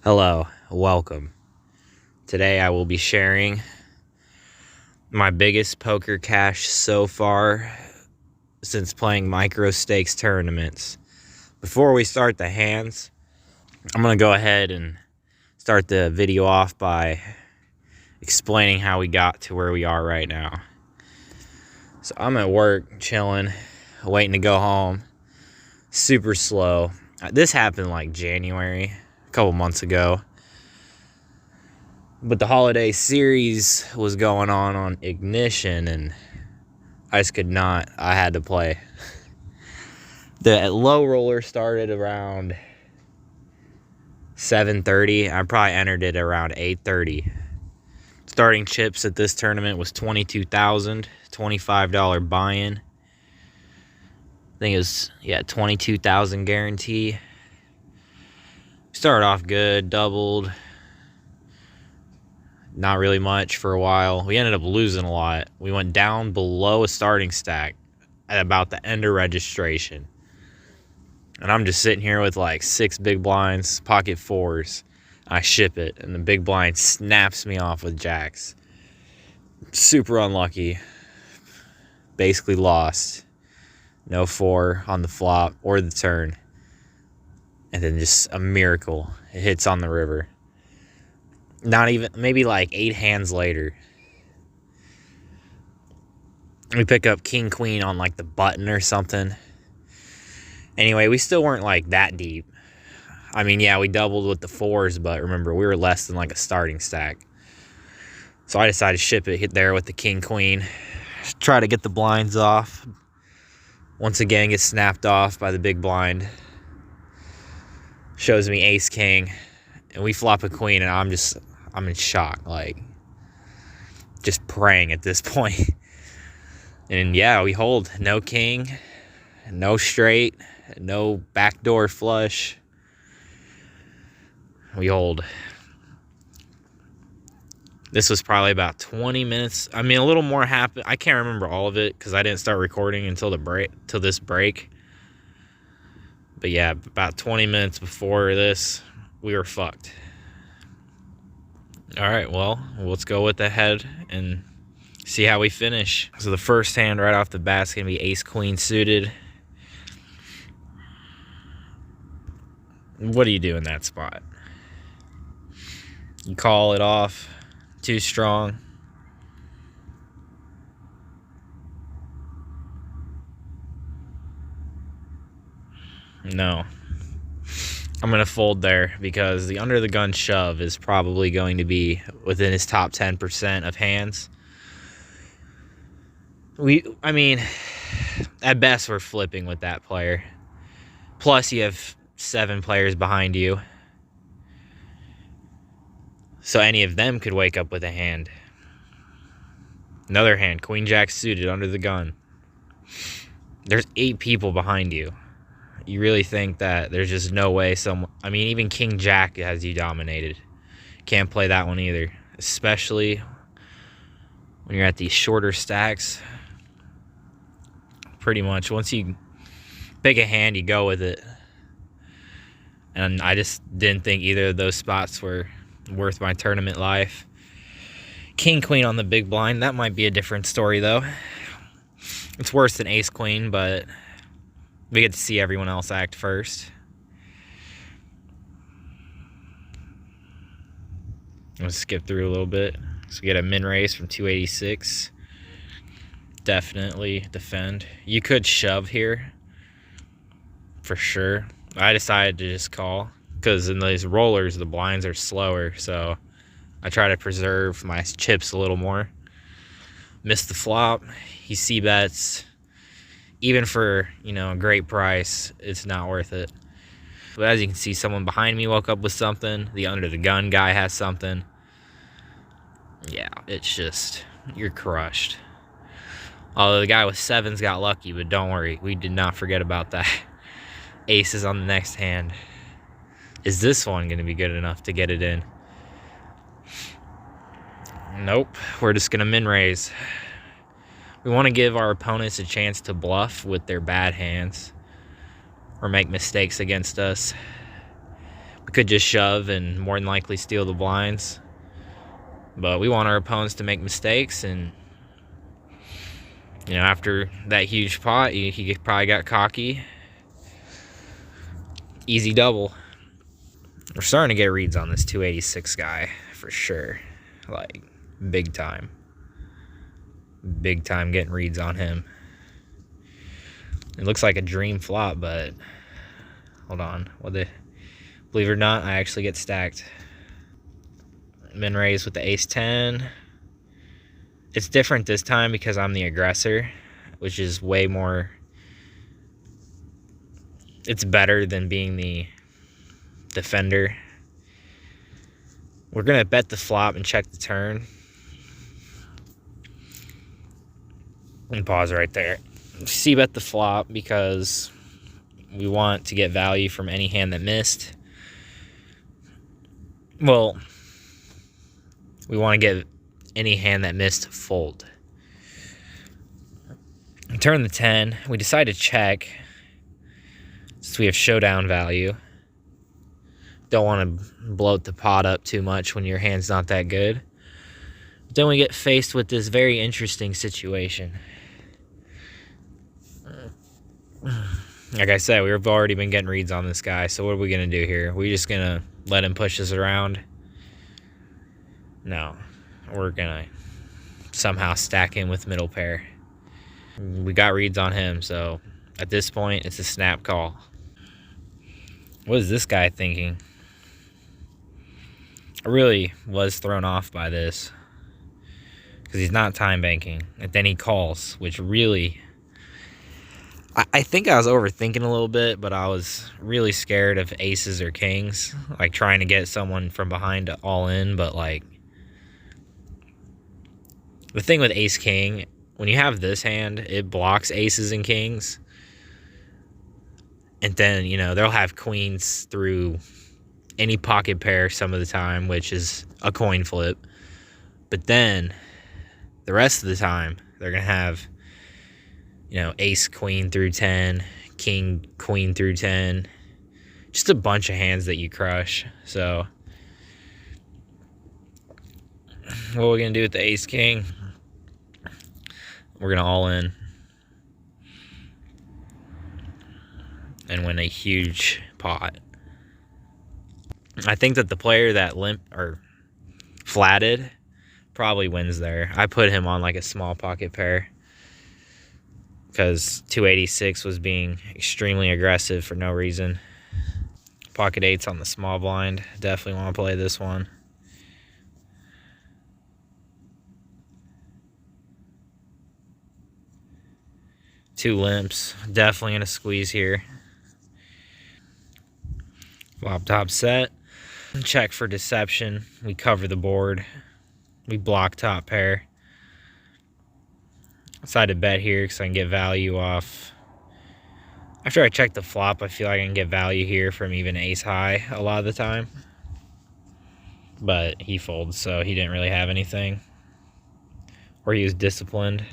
Hello, welcome. Today I will be sharing my biggest poker cash so far since playing micro stakes tournaments. Before we start the hands, I'm going to go ahead and start the video off by explaining how we got to where we are right now. So I'm at work, chilling, waiting to go home. Super slow. This happened like January, a couple months ago. But the holiday series was going on Ignition, and I just could not. I had to play. The low roller started around 7:30. I probably entered it around 8:30. Starting chips at this tournament was $22,000, $25 buy-in. I think it was, 22,000 guarantee. Started off good, doubled. Not really much for a while. We ended up losing a lot. We went down below a starting stack at about the end of registration. And I'm just sitting here with like 6 big blinds, pocket fours. I ship it, and the big blind snaps me off with jacks. Super unlucky. Basically lost. No 4 on the flop or the turn. And then just a miracle. It hits on the river. Not even, maybe like 8 hands later, we pick up king queen on like the button or something. Anyway, we still weren't like that deep. I mean, yeah, we doubled with the 4s, but remember, we were less than like a starting stack. So I decided to ship it, hit there with the king queen, try to get the blinds off. Once again, get snapped off by the big blind. Shows me ace king, and we flop a queen, and I'm in shock, like, just praying at this point. And yeah, we hold. No king, no straight, no backdoor flush. We hold. This was probably about 20 minutes. I mean, a little more happened. I can't remember all of it because I didn't start recording until this break. But yeah, about 20 minutes before this, we were fucked. All right, well, let's go with the head and see how we finish. So the first hand right off the bat is going to be ace-queen suited. What do you do in that spot? You call it off. Too strong. No. I'm going to fold there because the under the gun shove is probably going to be within his top 10% of hands. I mean, at best we're flipping with that player. Plus you have 7 players behind you. So any of them could wake up with a hand. Another hand, queen jack suited under the gun. There's 8 people behind you. You really think that there's just no way I mean, even king jack has you dominated. Can't play that one either. Especially when you're at these shorter stacks. Pretty much, once you pick a hand, you go with it. And I just didn't think either of those spots were worth my tournament life. King queen on the big blind, that might be a different story though. It's worse than ace queen, but we get to see everyone else act first. Let's skip through a little bit. So we get a min raise from 286. Definitely defend. You could shove here for sure. I decided to just call because in these rollers the blinds are slower, so I try to preserve my chips a little more. Missed the flop. He c-bets. Even for, a great price, it's not worth it. But as you can see, someone behind me woke up with something. The under the gun guy has something. Yeah, it's just, you're crushed. Although the guy with 7s got lucky, but don't worry, we did not forget about that. Aces on the next hand. Is this one going to be good enough to get it in? Nope, we're just going to min raise. We want to give our opponents a chance to bluff with their bad hands or make mistakes against us. Could just shove and more than likely steal the blinds. But we want our opponents to make mistakes, and after that huge pot, he probably got cocky. Easy double. We're starting to get reads on this 286 guy for sure. Like, big time. Big time getting reads on him. It looks like a dream flop, but hold on. Believe it or not, I actually get stacked. Min raise with the ace 10. It's different this time because I'm the aggressor, which is way more. It's better than being the defender. We're gonna bet the flop and check the turn. And pause right there. C-bet the flop because we want to get value from any hand that missed. Well, we want to get any hand that missed fold. Turn the 10. We decide to check since we have showdown value. Don't want to bloat the pot up too much when your hand's not that good. But then we get faced with this very interesting situation. Like I said, we've already been getting reads on this guy, so what are we going to do here? We just going to let him push us around? No. We're going to somehow stack him with middle pair. We got reads on him, so at this point, it's a snap call. What is this guy thinking? I really was thrown off by this because he's not time banking, and then he calls, which really... I think I was overthinking a little bit, but I was really scared of aces or kings, like trying to get someone from behind to all in. But like, the thing with ace king, when you have this hand, it blocks aces and kings, and then they'll have queens through any pocket pair some of the time, which is a coin flip. But then the rest of the time they're gonna have ace queen through 10, king queen through 10, just a bunch of hands that you crush. So what are we gonna do with the ace king? We're gonna all in and win a huge pot. I think that the player that flatted probably wins there. I put him on like a small pocket pair because 286 was being extremely aggressive for no reason. Pocket eights on the small blind. Definitely want to play this one. Two limps. Definitely gonna squeeze here. Flop top set. Check for deception. We cover the board. We block top pair. Decided to bet here because I can get value off. After I check the flop, I feel like I can get value here from even ace high a lot of the time. But he folds, so he didn't really have anything. Or he was disciplined.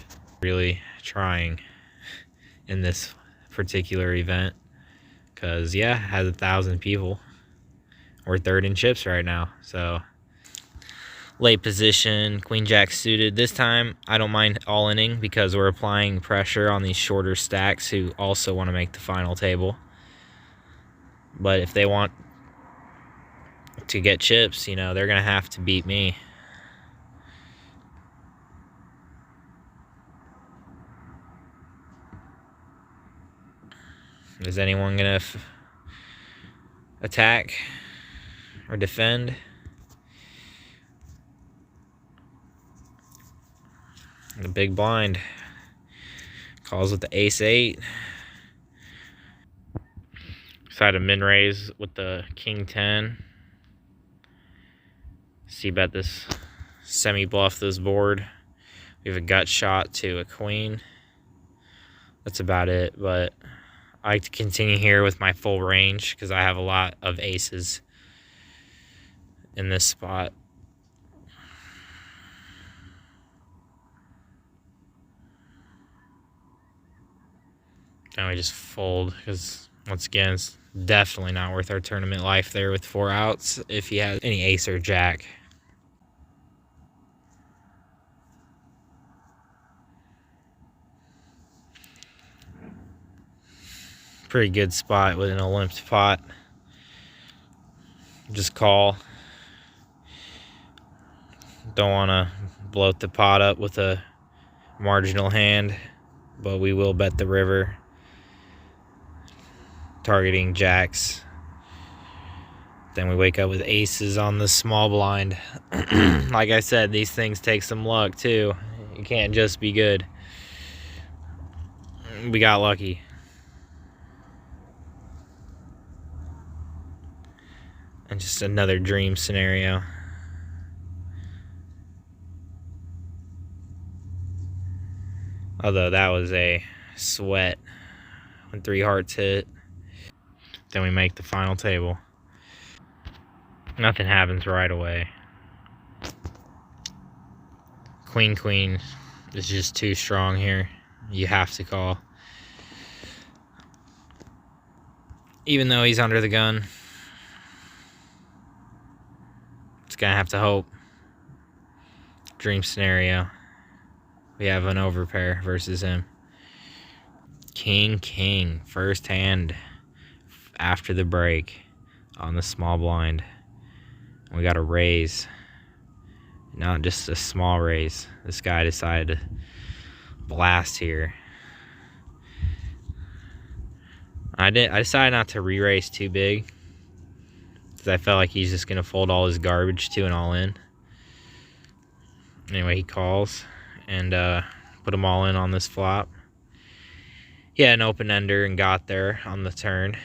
Really trying in this particular event. Because, yeah, it has 1,000 people. We're third in chips right now, so... Late position, queen jack suited. This time, I don't mind all-inning because we're applying pressure on these shorter stacks who also want to make the final table. But if they want to get chips, they're going to have to beat me. Is anyone going to attack or defend? The big blind calls with the ace 8. Decided to min raise with the king 10. C-bet this, semi bluff this board. We have a gut shot to a queen. That's about it, but I like to continue here with my full range because I have a lot of aces in this spot. Now we just fold because Once again, it's definitely not worth our tournament life there with 4 outs if he has any ace or jack. Pretty good spot with an limped pot. Just call. Don't want to bloat the pot up with a marginal hand, but we will bet the river, targeting jacks. Then we wake up with aces on the small blind. Like I said, these things take some luck too. You can't just be good. We got lucky. And just another dream scenario. Although that was a sweat when 3 hearts hit. Then we make the final table. Nothing happens right away. Queen, queen is just too strong here. You have to call. Even though he's under the gun, just gonna have to hope. Dream scenario. We have an overpair versus him. King, king, first hand after the break on the small blind. We got a raise. Not just a small raise. This guy decided to blast here. I decided not to re-raise too big, because I felt like he's just gonna fold all his garbage to an all-in. Anyway, he calls and put them all in on this flop. He had an open ender and got there on the turn,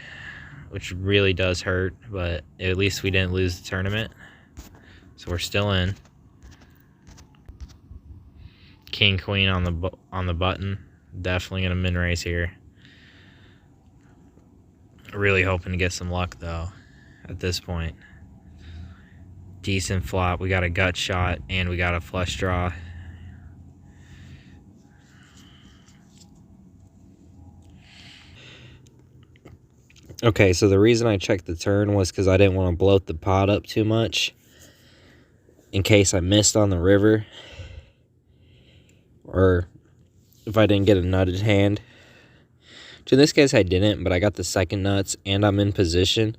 which really does hurt, but at least we didn't lose the tournament, so we're still in. King queen on the button. Definitely gonna min raise here. Really hoping to get some luck though at this point. Decent flop. We got a gut shot and we got a flush draw. Okay, so the reason I checked the turn was because I didn't want to bloat the pot up too much in case I missed on the river, or if I didn't get a nutted hand. Which in this case I didn't, but I got the second nuts and I'm in position.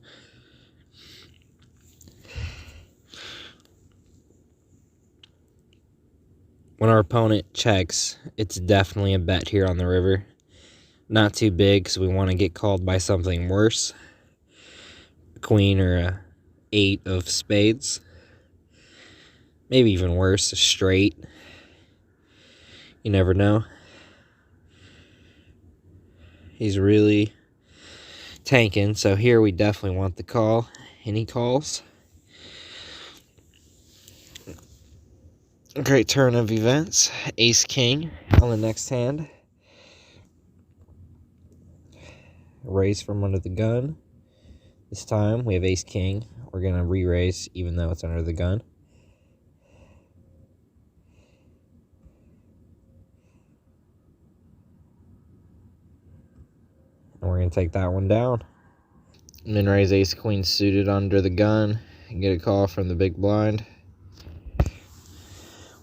When our opponent checks, it's definitely a bet here on the river. Not too big, because we want to get called by something worse. A queen or a 8 of spades. Maybe even worse, a straight. You never know. He's really tanking, so here we definitely want the call. And he calls. Great turn of events. Ace king on the next hand. Raise from under the gun. This time we have ace king. We're going to re-raise even though it's under the gun. And we're going to take that one down. And then raise ace queen suited under the gun and get a call from the big blind.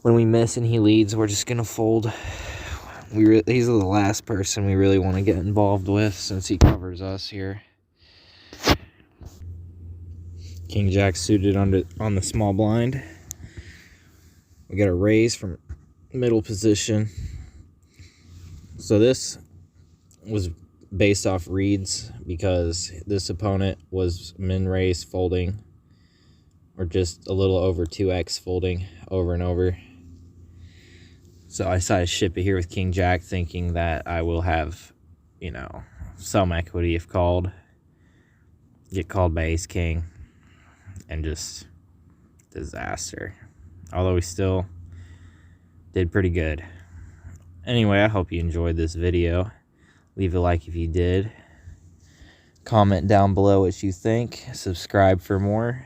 When we miss and he leads, we're just going to fold. He's the last person we really want to get involved with since he covers us here. King jack suited on the small blind. We got a raise from middle position. So this was based off reads because this opponent was min raise folding, or just a little over 2x folding over and over. So I decided to ship it here with king jack, thinking that I will have, you know, some equity if called. Get called by ace king and just disaster. Although we still did pretty good. Anyway, I hope you enjoyed this video. Leave a like if you did. Comment down below what you think. Subscribe for more.